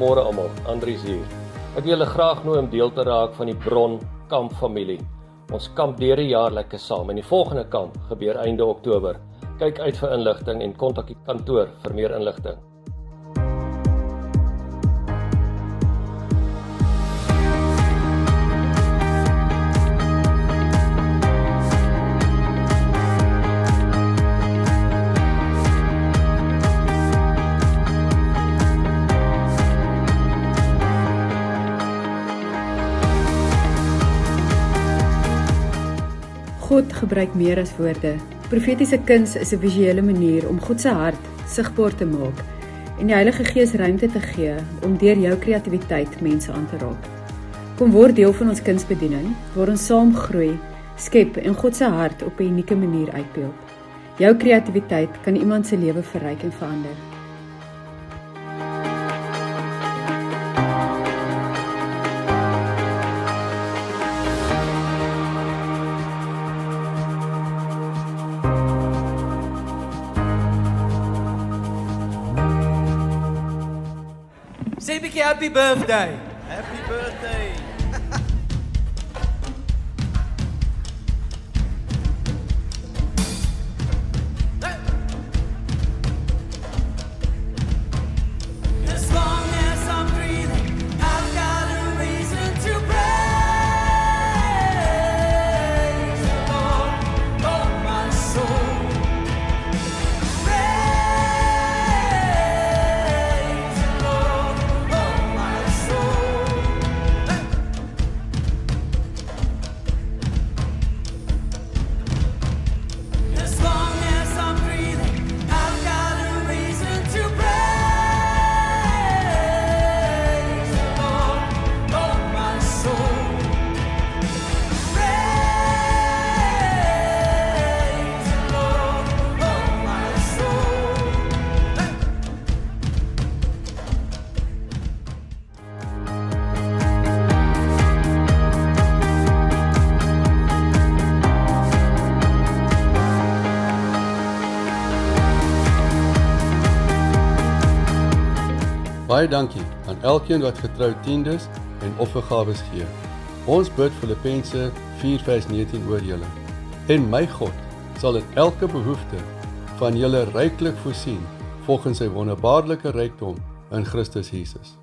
Goeiemôre almal, Andries hier. Ek wil julle graag nooi om deel te raak van die Bron Kamp familie. Ons kamp deur die jaar lekker saam en die volgende kamp gebeur einde Oktober. Kyk uit vir inligting en kontak die kantoor vir meer inligting. God gebruik meer as woorde. Profetiese kuns is 'n visuele manier om God se hart sigbaar te maak en die Heilige Gees ruimte te gee om deur jou kreatiwiteit mense aan te raak. Kom word deel van ons kunsbediening waar ons saam groei, skep en God se hart op 'n unieke manier uitbeeld. Jou kreatiwiteit kan iemand se lewe verryk en verander. Sê 'n bietjie happy birthday. Happy birthday. As long as I'm breathing, I've got a reason to praise the Lord, oh my soul. Praise the Lord, oh my soul. As long as I'm breathing, I've got a reason to praise the Lord, oh my soul. Praise the Lord, oh my soul. Baie dankie aan elkeen wat getrou tiendes en offergawes gee. Ons bid Filippense 4:19 oor julle. En my God sal in elke behoefte van julle ryklik voorsien volgens sy wonderbaarlike rykdom in Christus Jesus.